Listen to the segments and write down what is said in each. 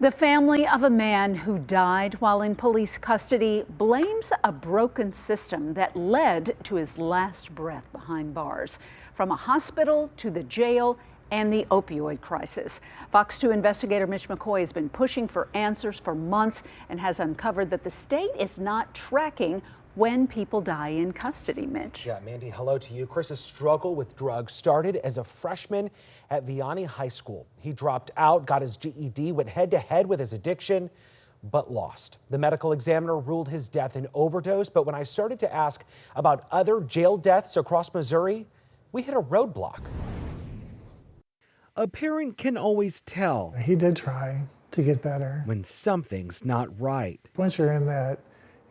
The family of a man who died while in police custody blames a broken system that led to his last breath behind bars. From a hospital to the jail and the opioid crisis. Fox 2 investigator Mitch McCoy has been pushing for answers for months and has uncovered that the state is not tracking when people die in custody. Mitch. Yeah, Mandy, hello to you. Chris's struggle with drugs started as a freshman at Vianney High School. He dropped out, got his GED, went head to head with his addiction, but lost. The medical examiner ruled his death an overdose, but when I started to ask about other jail deaths across Missouri, we hit a roadblock. A parent can always tell. He did try to get better. When something's not right. Once you're in that,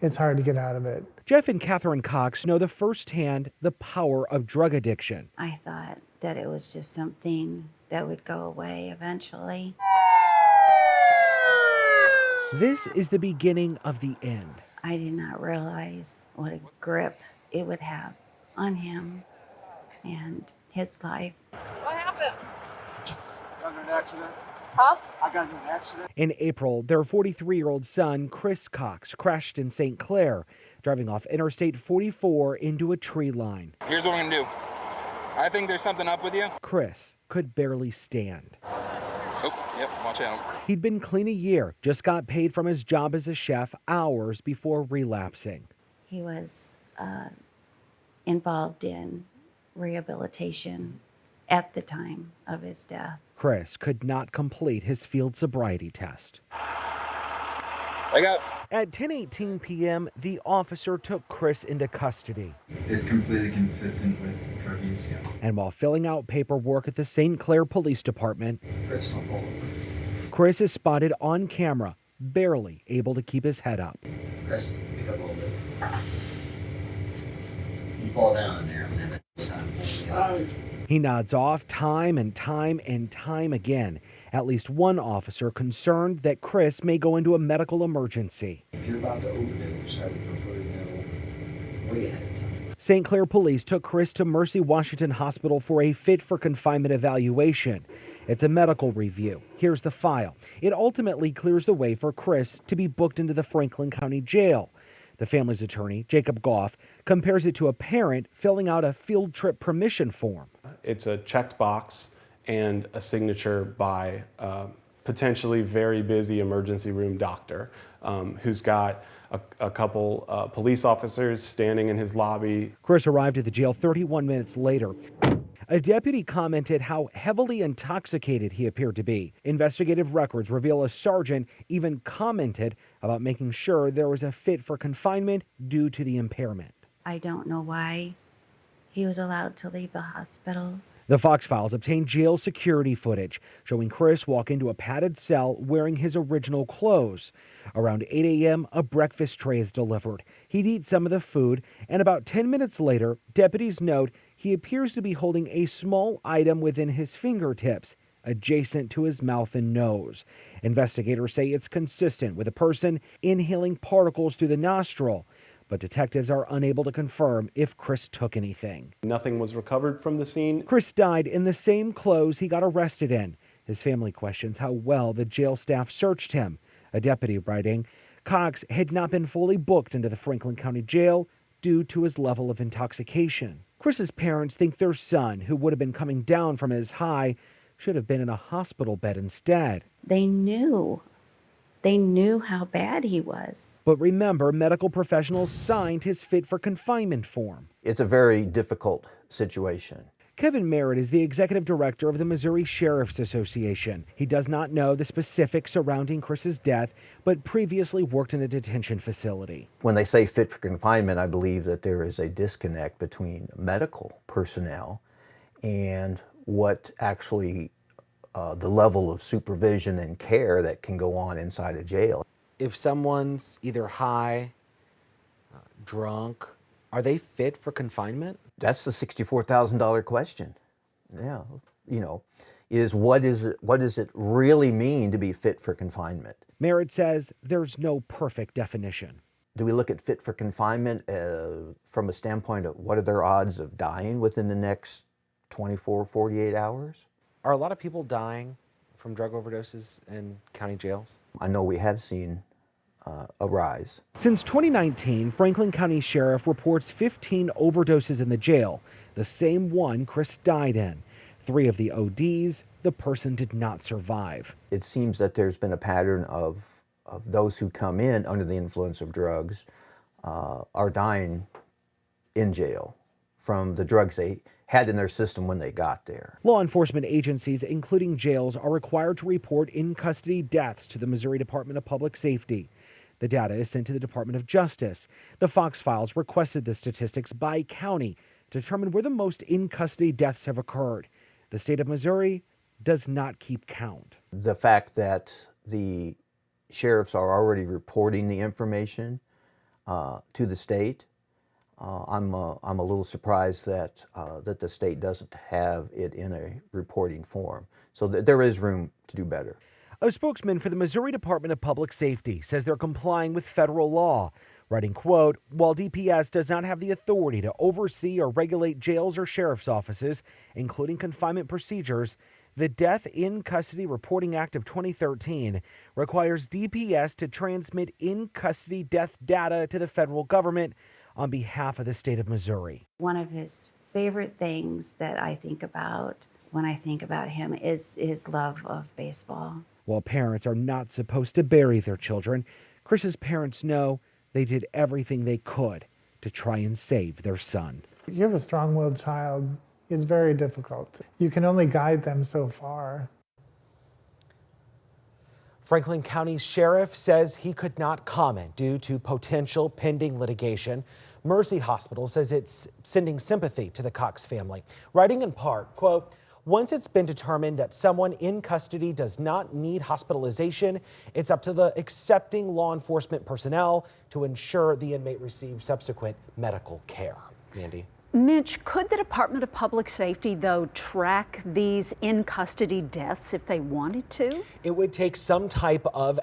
it's hard to get out of it. Jeff and Catherine Cox know the firsthand the power of drug addiction. I thought that it was just something that would go away eventually. This is the beginning of the end. I did not realize what a grip it would have on him and his life. What happened? Got in an accident. Huh? I got in an accident. In April, their 43-year-old son, Chris Cox, crashed in St. Clair, driving off Interstate 44 into a tree line. Here's what we're gonna do. I think there's something up with you. Chris could barely stand. Oh, yep, watch out. He'd been clean a year, just got paid from his job as a chef hours before relapsing. He was involved in rehabilitation at the time of his death. Chris could not complete his field sobriety test. At 10:18 p.m., the officer took Chris into custody. It's completely consistent with drug use, yeah. And while filling out paperwork at the St. Clair Police Department, Chris, don't fall over. Chris is spotted on camera, barely able to keep his head up. Chris, pick up a little bit. You fall down in there, and then it's time. He nods off time and time and time again. At least one officer concerned that Chris may go into a medical emergency. If you're about to overdose, I would prefer to know way ahead of time. St. Clair police took Chris to Mercy Washington Hospital for a fit for confinement evaluation. It's a medical review. Here's the file. It ultimately clears the way for Chris to be booked into the Franklin County Jail. The family's attorney, Jacob Goff, compares it to a parent filling out a field trip permission form. It's a checked box and a signature by a potentially very busy emergency room doctor who's got a couple police officers standing in his lobby. Chris arrived at the jail 31 minutes later. A deputy commented how heavily intoxicated he appeared to be. Investigative records reveal a sergeant even commented about making sure there was a fit for confinement due to the impairment. I don't know why he was allowed to leave the hospital. The Fox files obtained jail security footage showing Chris walk into a padded cell wearing his original clothes. Around 8 a.m., a breakfast tray is delivered. He'd eat some of the food, and about 10 minutes later, deputies note he appears to be holding a small item within his fingertips, adjacent to his mouth and nose. Investigators say it's consistent with a person inhaling particles through the nostril, but detectives are unable to confirm if Chris took anything. Nothing was recovered from the scene. Chris died in the same clothes he got arrested in. His family questions how well the jail staff searched him. A deputy writing, Cox had not been fully booked into the Franklin County Jail due to his level of intoxication. Chris's parents think their son, who would have been coming down from his high, should have been in a hospital bed instead. They knew how bad he was. But remember, medical professionals signed his fit for confinement form. It's a very difficult situation. Kevin Merritt is the executive director of the Missouri Sheriff's Association. He does not know the specifics surrounding Chris's death, but previously worked in a detention facility. When they say fit for confinement, I believe that there is a disconnect between medical personnel and what actually the level of supervision and care that can go on inside a jail. If someone's either high, drunk, are they fit for confinement? That's the $64,000 question. Yeah, what does it really mean to be fit for confinement? Merritt says there's no perfect definition. Do we look at fit for confinement from a standpoint of what are their odds of dying within the next 24, 48 hours? Are a lot of people dying from drug overdoses in county jails? I know we have seen a rise. Since 2019, Franklin County Sheriff reports 15 overdoses in the jail, the same one Chris died in. 3 of the ODs, the person did not survive. It seems that there's been a pattern of those who come in under the influence of drugs are dying in jail from the drugs they had in their system when they got there. Law enforcement agencies, including jails, are required to report in-custody deaths to the Missouri Department of Public Safety. The data is sent to the Department of Justice. The Fox Files requested the statistics by county to determine where the most in-custody deaths have occurred. The state of Missouri does not keep count. The fact that the sheriffs are already reporting the information to the state, I'm a little surprised that that the state doesn't have it in a reporting form. So there is room to do better. A spokesman for the Missouri Department of Public Safety says they're complying with federal law, writing, quote, "While DPS does not have the authority to oversee or regulate jails or sheriff's offices, including confinement procedures, the Death in Custody Reporting Act of 2013 requires DPS to transmit in-custody death data to the federal government on behalf of the state of Missouri." One of his favorite things that I think about when I think about him is his love of baseball. While parents are not supposed to bury their children, Chris's parents know they did everything they could to try and save their son. You have a strong-willed child, it's very difficult. You can only guide them so far. Franklin County's sheriff says he could not comment due to potential pending litigation. Mercy Hospital says it's sending sympathy to the Cox family, writing in part, quote, "Once it's been determined that someone in custody does not need hospitalization, it's up to the accepting law enforcement personnel to ensure the inmate receives subsequent medical care." Andy. Mitch, could the Department of Public Safety, though, track these in-custody deaths if they wanted to? It would take some type of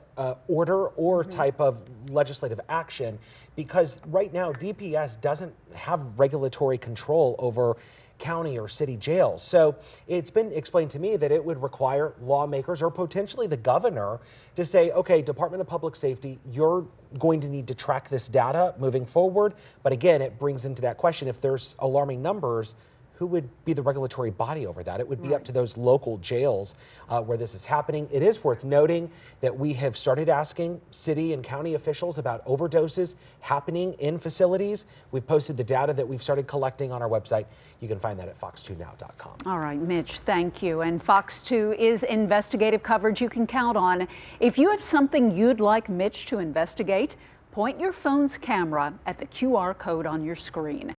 order or type of legislative action, because right now DPS doesn't have regulatory control over county or city jails. So it's been explained to me that it would require lawmakers or potentially the governor to say, okay, Department of Public Safety, you're going to need to track this data moving forward. But again, it brings into that question, if there's alarming numbers, who would be the regulatory body over that? It would be up to those local jails where this is happening. It is worth noting that we have started asking city and county officials about overdoses happening in facilities. We've posted the data that we've started collecting on our website. You can find that at fox2now.com. All right, Mitch, thank you. And Fox 2 is investigative coverage you can count on. If you have something you'd like Mitch to investigate, point your phone's camera at the QR code on your screen.